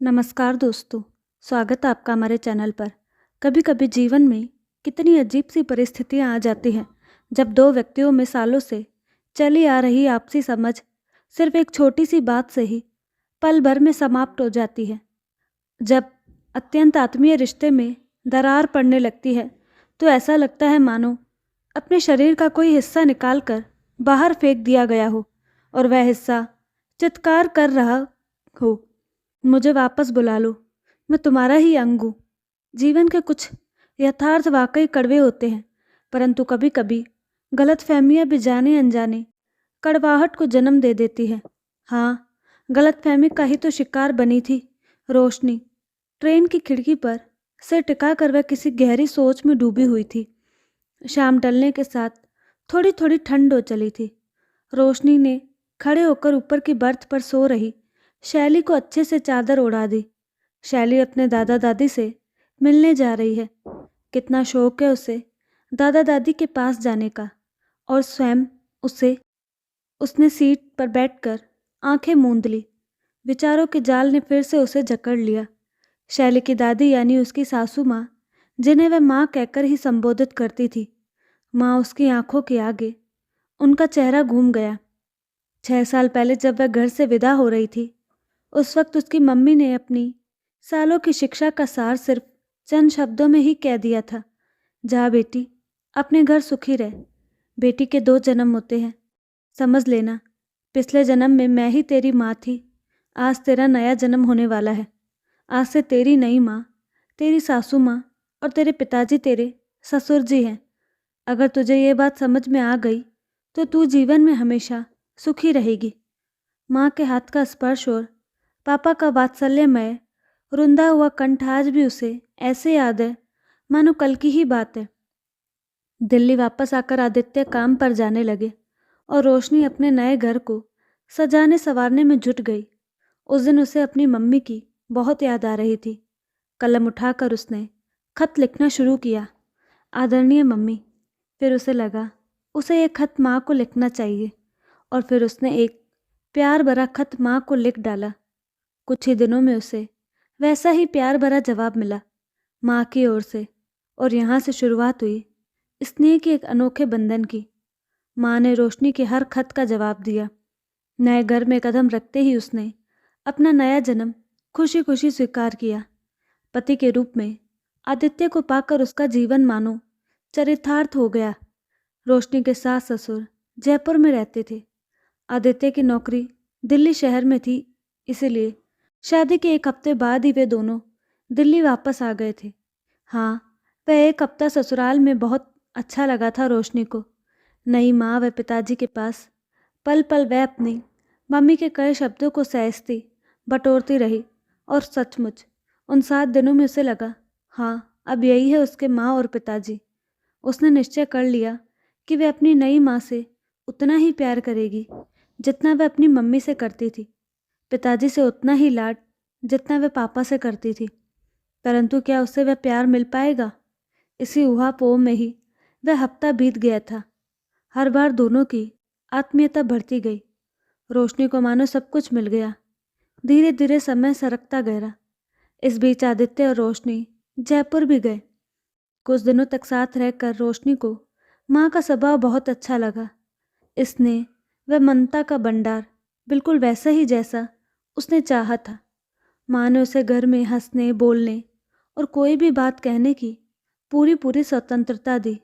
नमस्कार दोस्तों, स्वागत है आपका हमारे चैनल पर। कभी कभी जीवन में कितनी अजीब सी परिस्थितियां आ जाती हैं जब दो व्यक्तियों में सालों से चली आ रही आपसी समझ सिर्फ एक छोटी सी बात से ही पल भर में समाप्त हो जाती है। जब अत्यंत आत्मीय रिश्ते में दरार पड़ने लगती है तो ऐसा लगता है मानो अपने शरीर का कोई हिस्सा निकालकर बाहर फेंक दिया गया हो और वह हिस्सा चित्कार कर रहा हो, मुझे वापस बुला लो, मैं तुम्हारा ही अंग हूँ। जीवन के कुछ यथार्थ वाकई कड़वे होते हैं, परंतु कभी कभी गलतफहमियां भी जाने अनजाने कड़वाहट को जन्म दे देती है। हाँ, गलतफहमी का ही तो शिकार बनी थी रोशनी। ट्रेन की खिड़की पर सिर टिका कर वह किसी गहरी सोच में डूबी हुई थी। शाम ढलने के साथ थोड़ी थोड़ी ठंड हो चली थी। रोशनी ने खड़े होकर ऊपर की बर्थ पर सो रही शैली को अच्छे से चादर ओढ़ा दी। शैली अपने दादा दादी से मिलने जा रही है। कितना शौक है उसे दादा दादी के पास जाने का, और स्वयं उसने सीट पर बैठकर आंखें मूंद ली। विचारों के जाल ने फिर से उसे जकड़ लिया। शैली की दादी यानी उसकी सासू माँ, जिन्हें वह माँ कहकर ही संबोधित करती थी, माँ उसकी आंखों के आगे उनका चेहरा घूम गया। 6 साल पहले जब वह घर से विदा हो रही थी, उस वक्त उसकी मम्मी ने अपनी सालों की शिक्षा का सार सिर्फ चंद शब्दों में ही कह दिया था, जा बेटी, अपने घर सुखी रह। बेटी के 2 जन्म होते हैं, समझ लेना। पिछले जन्म में मैं ही तेरी माँ थी, आज तेरा नया जन्म होने वाला है। आज से तेरी नई माँ तेरी सासू माँ और तेरे पिताजी तेरे ससुर जी हैं। अगर तुझे ये बात समझ में आ गई तो तू जीवन में हमेशा सुखी रहेगी। माँ के हाथ का स्पर्श और पापा का वात्सल्यमय रुंधा हुआ कंठ आज भी उसे ऐसे याद है मानो कल की ही बात है। दिल्ली वापस आकर आदित्य काम पर जाने लगे और रोशनी अपने नए घर को सजाने संवारने में जुट गई। उस दिन उसे अपनी मम्मी की बहुत याद आ रही थी। कलम उठाकर उसने खत लिखना शुरू किया, आदरणीय मम्मी। फिर उसे लगा उसे एक खत माँ को लिखना चाहिए, और फिर उसने एक प्यार भरा खत माँ को लिख डाला। कुछ ही दिनों में उसे वैसा ही प्यार भरा जवाब मिला माँ की ओर से, और यहाँ से शुरुआत हुई स्नेह के एक अनोखे बंधन की। माँ ने रोशनी के हर खत का जवाब दिया। नए घर में कदम रखते ही उसने अपना नया जन्म खुशी खुशी स्वीकार किया। पति के रूप में आदित्य को पाकर उसका जीवन मानो चरितार्थ हो गया। रोशनी के सास ससुर जयपुर में रहते थे। आदित्य की नौकरी दिल्ली शहर में थी, इसीलिए शादी के 1 हफ्ते बाद ही वे दोनों दिल्ली वापस आ गए थे। हाँ, वह 1 हफ्ता ससुराल में बहुत अच्छा लगा था रोशनी को। नई माँ व पिताजी के पास पल पल वह अपनी मम्मी के कई शब्दों को सहजती बटोरती रही, और सचमुच उन 7 दिनों में उसे लगा, हाँ, अब यही है उसके माँ और पिताजी। उसने निश्चय कर लिया कि वह अपनी नई माँ से उतना ही प्यार करेगी जितना वह अपनी मम्मी से करती थी, पिताजी से उतना ही लाड जितना वह पापा से करती थी। परंतु क्या उससे वह प्यार मिल पाएगा? इसी ऊहापोह में ही वह हफ्ता बीत गया था। हर बार दोनों की आत्मीयता बढ़ती गई। रोशनी को मानो सब कुछ मिल गया। धीरे धीरे समय सरकता गया। इस बीच आदित्य और रोशनी जयपुर भी गए। कुछ दिनों तक साथ रहकर रोशनी को माँ का स्वभाव बहुत अच्छा लगा। इसने वह ममता का भंडार बिल्कुल वैसा ही जैसा उसने चाहा था। माँ ने उसे घर में हंसने बोलने और कोई भी बात कहने की पूरी पूरी स्वतंत्रता दी,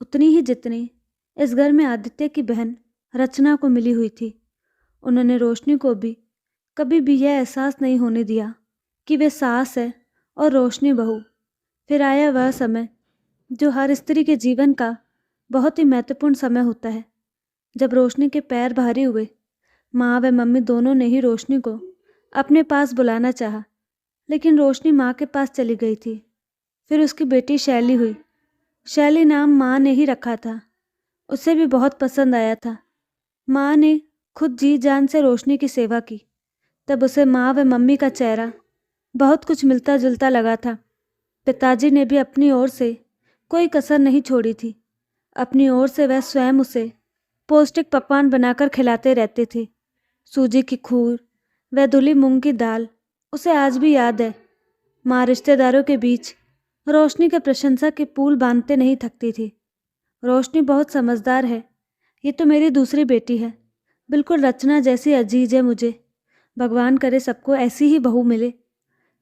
उतनी ही जितनी इस घर में आदित्य की बहन रचना को मिली हुई थी। उन्होंने रोशनी को भी कभी भी यह एहसास नहीं होने दिया कि वे सास है और रोशनी बहू। फिर आया वह समय जो हर स्त्री के जीवन का बहुत ही महत्वपूर्ण समय होता है, जब रोशनी के पैर भारी हुए। माँ व मम्मी दोनों ने ही रोशनी को अपने पास बुलाना चाहा, लेकिन रोशनी माँ के पास चली गई थी। फिर उसकी बेटी शैली हुई। शैली नाम माँ ने ही रखा था। उसे भी बहुत पसंद आया था। माँ ने खुद जी जान से रोशनी की सेवा की। तब उसे माँ व मम्मी का चेहरा बहुत कुछ मिलता जुलता लगा था। पिताजी ने भी अपनी ओर से कोई कसर नहीं छोड़ी थी। अपनी ओर से वह स्वयं उसे पौष्टिक पकवान बनाकर खिलाते रहते थे। सूजी की खीर व धुली मूंग की दाल, उसे आज भी याद है। माँ रिश्तेदारों के बीच रोशनी के प्रशंसा के पुल बांधते नहीं थकती थी। रोशनी बहुत समझदार है। ये तो मेरी दूसरी बेटी है, बिल्कुल रचना जैसी अजीज है मुझे। भगवान करे सबको ऐसी ही बहू मिले।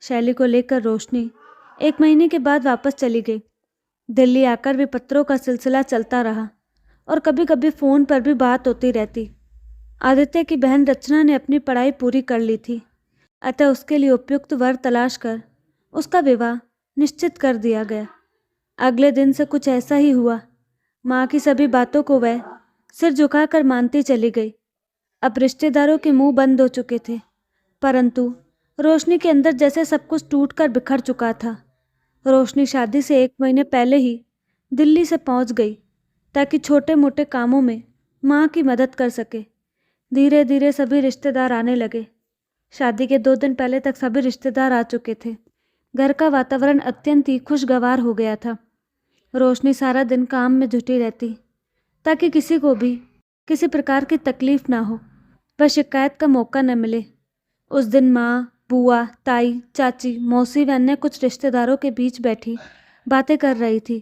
शैली को लेकर रोशनी 1 महीने के बाद वापस चली गई। दिल्ली आकर भी पत्रों का सिलसिला चलता रहा और कभी कभी फ़ोन पर भी बात होती रहती। आदित्य की बहन रचना ने अपनी पढ़ाई पूरी कर ली थी, अतः उसके लिए उपयुक्त वर तलाश कर उसका विवाह निश्चित कर दिया गया। अगले दिन से कुछ ऐसा ही हुआ। माँ की सभी बातों को वह सिर झुकाकर मानती चली गई। अब रिश्तेदारों के मुंह बंद हो चुके थे, परंतु रोशनी के अंदर जैसे सब कुछ टूटकर बिखर चुका था। रोशनी शादी से 1 महीने पहले ही दिल्ली से पहुंच गई ताकि छोटे मोटे कामों में माँ की मदद कर सके। धीरे धीरे सभी रिश्तेदार आने लगे। शादी के 2 दिन पहले तक सभी रिश्तेदार आ चुके थे। घर का वातावरण अत्यंत ही खुशगवार हो गया था। रोशनी सारा दिन काम में जुटी रहती ताकि किसी को भी किसी प्रकार की तकलीफ ना हो, वह शिकायत का मौका न मिले। उस दिन माँ, बुआ, ताई, चाची, मौसी व अन्य कुछ रिश्तेदारों के बीच बैठी बातें कर रही थी।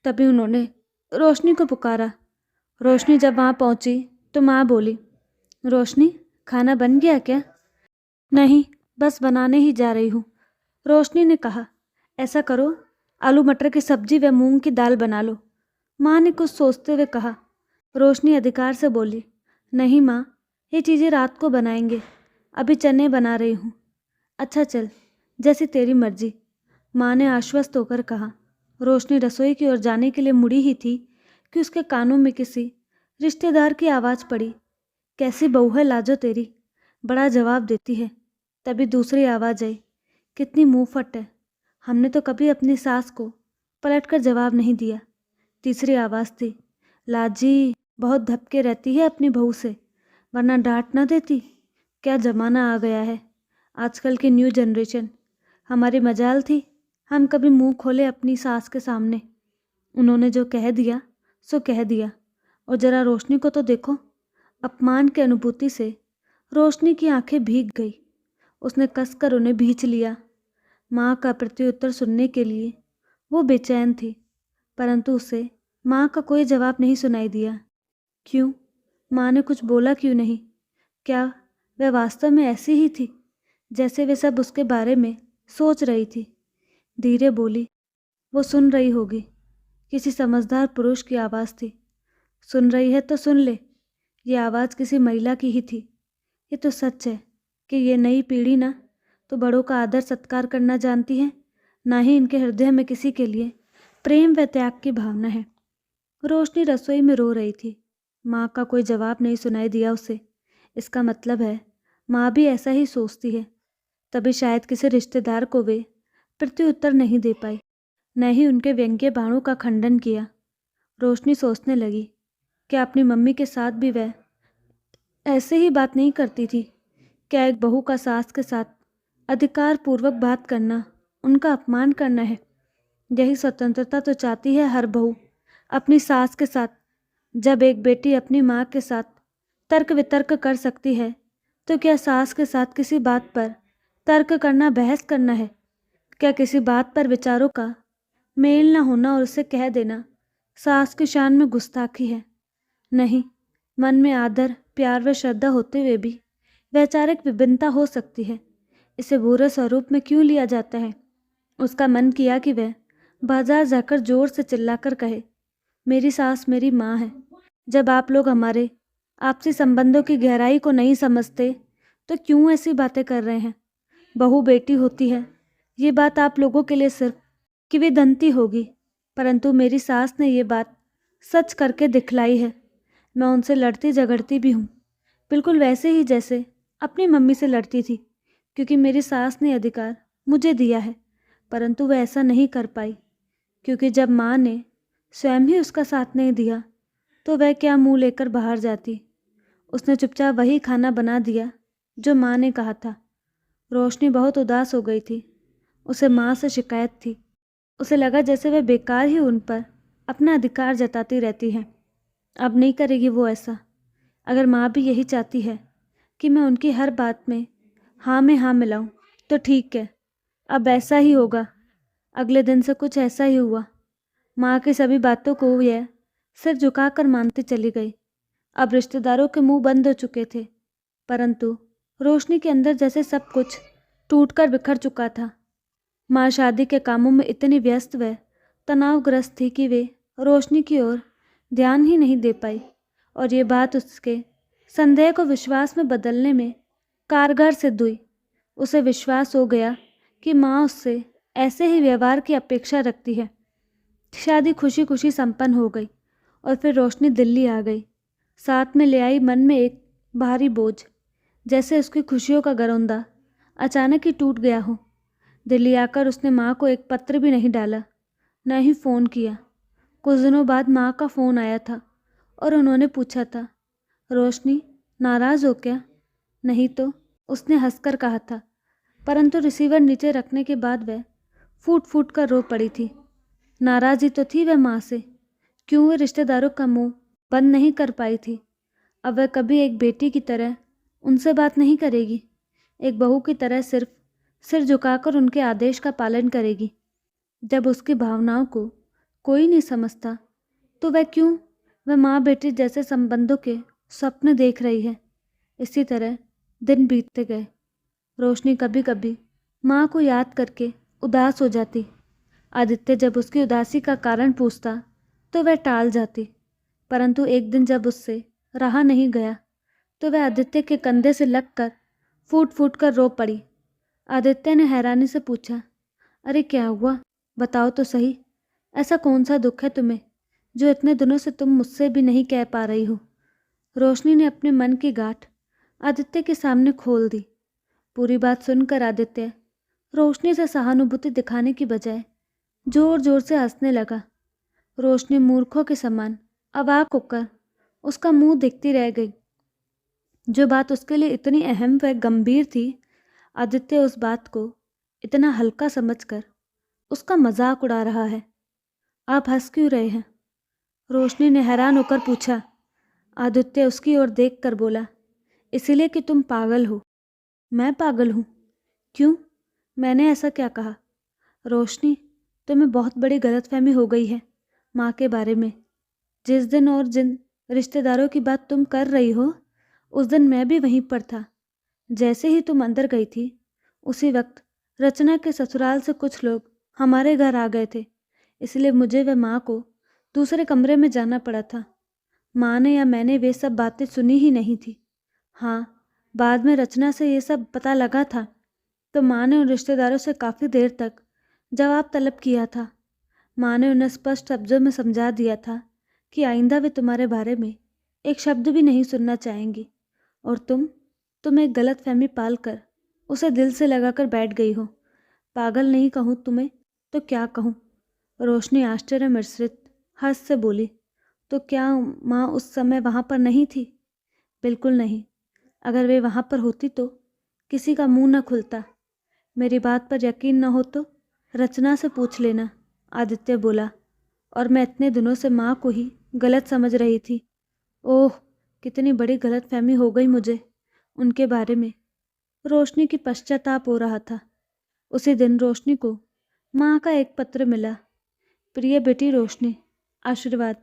तभी उन्होंने रोशनी को पुकारा। रोशनी जब वहाँ पहुँची तो माँ बोली, रोशनी, खाना बन गया क्या? नहीं, बस बनाने ही जा रही हूँ, रोशनी ने कहा। ऐसा करो, आलू मटर की सब्जी व मूंग की दाल बना लो, माँ ने कुछ सोचते हुए कहा। रोशनी अधिकार से बोली, नहीं माँ, ये चीज़ें रात को बनाएंगे, अभी चने बना रही हूँ। अच्छा चल, जैसी तेरी मर्जी, माँ ने आश्वस्त होकर कहा। रोशनी रसोई की ओर जाने के लिए मुड़ी ही थी कि उसके कानों में किसी रिश्तेदार की आवाज़ पड़ी। कैसी बहू है लाजो तेरी, बड़ा जवाब देती है। तभी दूसरी आवाज़ आई, कितनी मुंहफट है, हमने तो कभी अपनी सास को पलटकर जवाब नहीं दिया। तीसरी आवाज़ थी, लाजी, बहुत धपके रहती है अपनी बहू से, वरना डांट ना देती। क्या ज़माना आ गया है, आजकल की न्यू जनरेशन। हमारी मजाल थी हम कभी मुंह खोले अपनी सास के सामने। उन्होंने जो कह दिया सो कह दिया। और ज़रा रोशनी को तो देखो। अपमान की अनुभूति से रोशनी की आंखें भीग गई। उसने कसकर उन्हें भींच लिया। माँ का प्रत्युत्तर सुनने के लिए वो बेचैन थी, परंतु उसे माँ का कोई जवाब नहीं सुनाई दिया। क्यों? माँ ने कुछ बोला क्यों नहीं? क्या वह वास्तव में ऐसी ही थी जैसे वे सब उसके बारे में सोच रही थी? धीरे बोली, वो सुन रही होगी। किसी समझदार पुरुष की आवाज़ थी। सुन रही है तो सुन ले, ये आवाज़ किसी महिला की ही थी। ये तो सच है कि ये नई पीढ़ी ना तो बड़ों का आदर सत्कार करना जानती है, ना ही इनके हृदय में किसी के लिए प्रेम व त्याग की भावना है। रोशनी रसोई में रो रही थी। माँ का कोई जवाब नहीं सुनाई दिया उसे। इसका मतलब है माँ भी ऐसा ही सोचती है। तभी शायद किसी रिश्तेदार को वे प्रत्युत्तर नहीं दे पाई, न ही उनके व्यंग्य बाणों का खंडन किया। रोशनी सोचने लगी, क्या अपनी मम्मी के साथ भी वह ऐसे ही बात नहीं करती थी? क्या एक बहू का सास के साथ अधिकार पूर्वक बात करना उनका अपमान करना है? यही स्वतंत्रता तो चाहती है हर बहू अपनी सास के साथ। जब एक बेटी अपनी माँ के साथ तर्क वितर्क कर सकती है, तो क्या सास के साथ किसी बात पर तर्क करना, बहस करना है? क्या किसी बात पर विचारों का मेल न होना और उसे कह देना सास की शान में गुस्ताखी है? नहीं, मन में आदर, प्यार व श्रद्धा होते हुए भी वैचारिक विभिन्नता हो सकती है। इसे बुरे स्वरूप में क्यों लिया जाता है? उसका मन किया कि वह बाजार जाकर जोर से चिल्लाकर कहे, मेरी सास मेरी माँ है। जब आप लोग हमारे आपसी संबंधों की गहराई को नहीं समझते तो क्यों ऐसी बातें कर रहे हैं? बहू बेटी होती है, ये बात आप लोगों के लिए सिर्फ किंवदंती होगी, परंतु मेरी सास ने ये बात सच करके दिखलाई है। मैं उनसे लड़ती झगड़ती भी हूँ, बिल्कुल वैसे ही जैसे अपनी मम्मी से लड़ती थी, क्योंकि मेरी सास ने अधिकार मुझे दिया है, परंतु वह ऐसा नहीं कर पाई, क्योंकि जब माँ ने स्वयं ही उसका साथ नहीं दिया तो वह क्या मुंह लेकर बाहर जाती। उसने चुपचाप वही खाना बना दिया जो माँ ने कहा था। रोशनी बहुत उदास हो गई थी। उसे माँ से शिकायत थी। उसे लगा जैसे वह बेकार ही उन पर अपना अधिकार जताती रहती है। अब नहीं करेगी वो ऐसा। अगर माँ भी यही चाहती है कि मैं उनकी हर बात में हाँ मिलाऊं, तो ठीक है, अब ऐसा ही होगा। अगले दिन से कुछ ऐसा ही हुआ। माँ की सभी बातों को यह सिर झुकाकर मानती चली गई। अब रिश्तेदारों के मुंह बंद हो चुके थे, परंतु रोशनी के अंदर जैसे सब कुछ टूटकर बिखर चुका था। माँ शादी के कामों में इतनी व्यस्त व तनावग्रस्त थी कि वे रोशनी की ओर ध्यान ही नहीं दे पाई, और ये बात उसके संदेह को विश्वास में बदलने में कारगर सिद्ध हुई। उसे विश्वास हो गया कि माँ उससे ऐसे ही व्यवहार की अपेक्षा रखती है। शादी खुशी खुशी संपन्न हो गई और फिर रोशनी दिल्ली आ गई। साथ में ले आई मन में एक भारी बोझ, जैसे उसकी खुशियों का गरोंदा अचानक ही टूट गया हो। दिल्ली आकर उसने माँ को एक पत्र भी नहीं डाला, न ही फ़ोन किया। कुछ दिनों बाद माँ का फ़ोन आया था और उन्होंने पूछा था, रोशनी नाराज़ हो क्या? नहीं तो, उसने हंसकर कहा था, परंतु रिसीवर नीचे रखने के बाद वह फूट फूट कर रो पड़ी थी। नाराज़ी तो थी वह माँ से, क्यों वे रिश्तेदारों का मुंह बंद नहीं कर पाई थी। अब वह कभी एक बेटी की तरह उनसे बात नहीं करेगी, एक बहू की तरह सिर्फ सिर झुकाकर उनके आदेश का पालन करेगी। जब उसकी भावनाओं को कोई नहीं समझता तो वह माँ बेटी जैसे संबंधों के स्वप्न देख रही है। इसी तरह दिन बीतते गए। रोशनी कभी कभी माँ को याद करके उदास हो जाती। आदित्य जब उसकी उदासी का कारण पूछता तो वह टाल जाती, परंतु एक दिन जब उससे रहा नहीं गया तो वह आदित्य के कंधे से लगकर फूट फूट कर रो पड़ी। आदित्य ने हैरानी से पूछा, अरे क्या हुआ, बताओ तो सही। ऐसा कौन सा दुख है तुम्हें जो इतने दिनों से तुम मुझसे भी नहीं कह पा रही हो? रोशनी ने अपने मन की गांठ आदित्य के सामने खोल दी। पूरी बात सुनकर आदित्य रोशनी से सहानुभूति दिखाने की बजाय जोर जोर से हंसने लगा। रोशनी मूर्खों के समान अवाक होकर उसका मुंह देखती रह गई। जो बात उसके लिए इतनी अहम व गंभीर थी, आदित्य उस बात को इतना हल्का समझकर उसका मजाक उड़ा रहा है। आप हंस क्यों रहे हैं? रोशनी ने हैरान होकर पूछा। आदित्य उसकी ओर देखकर बोला, इसलिए कि तुम पागल हो। मैं पागल हूँ? क्यों? मैंने ऐसा क्या कहा? रोशनी, तुम्हें बहुत बड़ी गलतफहमी हो गई है माँ के बारे में। जिस दिन और जिन रिश्तेदारों की बात तुम कर रही हो, उस दिन मैं भी वहीं पर था। जैसे ही तुम अंदर गई थी, उसी वक्त रचना के ससुराल से कुछ लोग हमारे घर आ गए थे, इसलिए मुझे व माँ को दूसरे कमरे में जाना पड़ा था। माँ ने या मैंने वे सब बातें सुनी ही नहीं थी। हाँ, बाद में रचना से ये सब पता लगा था तो माँ ने उन रिश्तेदारों से काफ़ी देर तक जवाब तलब किया था। माँ ने उन्हें स्पष्ट शब्दों में समझा दिया था कि आइंदा वे तुम्हारे बारे में एक शब्द भी नहीं सुनना चाहेंगी, और तुम एक गलत फहमी पाल कर उसे दिल से लगाकर बैठ गई हो। पागल नहीं कहूँ तुम्हें तो क्या कहूँ? रोशनी आश्चर्य मिश्रित हंस से बोली, तो क्या माँ उस समय वहाँ पर नहीं थी? बिल्कुल नहीं। अगर वे वहाँ पर होती तो किसी का मुंह न खुलता। मेरी बात पर यकीन न हो तो रचना से पूछ लेना, आदित्य बोला। और मैं इतने दिनों से माँ को ही गलत समझ रही थी। ओह, कितनी बड़ी गलतफहमी हो गई मुझे उनके बारे में। रोशनी की पश्चाताप हो रहा था। उसी दिन रोशनी को माँ का एक पत्र मिला। प्रिय बेटी रोशनी, आशीर्वाद।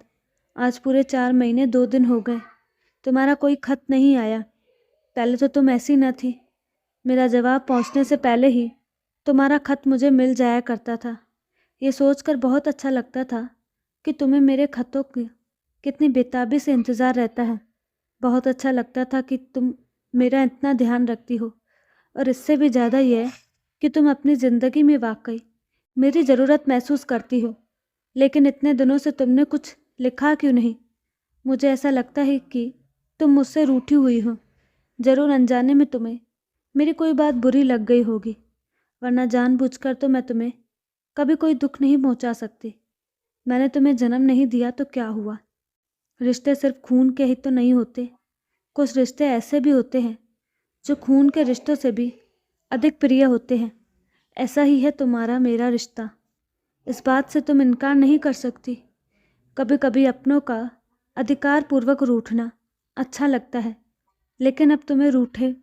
आज पूरे 4 महीने 2 दिन हो गए, तुम्हारा कोई खत नहीं आया। पहले तो तुम ऐसी न थी। मेरा जवाब पहुँचने से पहले ही तुम्हारा खत मुझे मिल जाया करता था। ये सोचकर बहुत अच्छा लगता था कि तुम्हें मेरे खतों की कितनी बेताबी से इंतज़ार रहता है। बहुत अच्छा लगता था कि तुम मेरा इतना ध्यान रखती हो, और इससे भी ज़्यादा यह कि तुम अपनी ज़िंदगी में वाकई मेरी ज़रूरत महसूस करती हो। लेकिन इतने दिनों से तुमने कुछ लिखा क्यों नहीं? मुझे ऐसा लगता है कि तुम मुझसे रूठी हुई हो। ज़रूर अनजाने में तुम्हें मेरी कोई बात बुरी लग गई होगी, वरना जानबूझकर तो मैं तुम्हें कभी कोई दुख नहीं पहुंचा सकती। मैंने तुम्हें जन्म नहीं दिया तो क्या हुआ? रिश्ते सिर्फ खून के ही तो नहीं होते। कुछ रिश्ते ऐसे भी होते हैं जो खून के रिश्तों से भी अधिक प्रिय होते हैं। ऐसा ही है तुम्हारा मेरा रिश्ता। इस बात से तुम इनकार नहीं कर सकती। कभी कभी अपनों का अधिकार पूर्वक रूठना अच्छा लगता है, लेकिन अब तुम्हें रूठे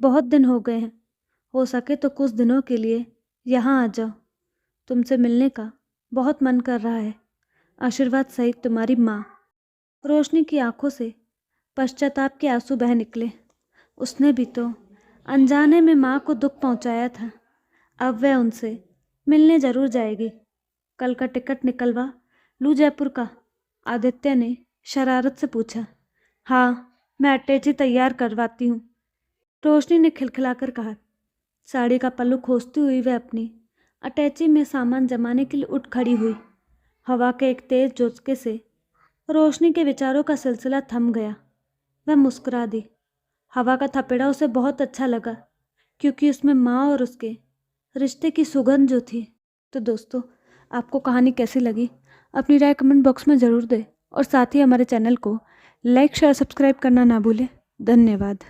बहुत दिन हो गए हैं। हो सके तो कुछ दिनों के लिए यहाँ आ जाओ। तुमसे मिलने का बहुत मन कर रहा है। आशीर्वाद सहित तुम्हारी माँ। रोशनी की आंखों से पश्चाताप के आंसू बह निकले। उसने भी तो अनजाने में माँ को दुख पहुँचाया था। अब वह उनसे मिलने जरूर जाएगी। कल का टिकट निकलवा लूँ जयपुर का? आदित्य ने शरारत से पूछा। हाँ, मैं अटैची तैयार करवाती हूँ, रोशनी ने खिलखिलाकर कहा। साड़ी का पल्लू खोजती हुई वह अपनी अटैची में सामान जमाने के लिए उठ खड़ी हुई। हवा के एक तेज झोंके से रोशनी के विचारों का सिलसिला थम गया। वह मुस्कुरा दी। हवा का थपेड़ा उसे बहुत अच्छा लगा, क्योंकि उसमें माँ और उसके रिश्ते की सुगंध जो थी। तो दोस्तों, आपको कहानी कैसी लगी अपनी राय कमेंट बॉक्स में ज़रूर दें, और साथ ही हमारे चैनल को लाइक शेयर सब्सक्राइब करना ना भूलें। धन्यवाद।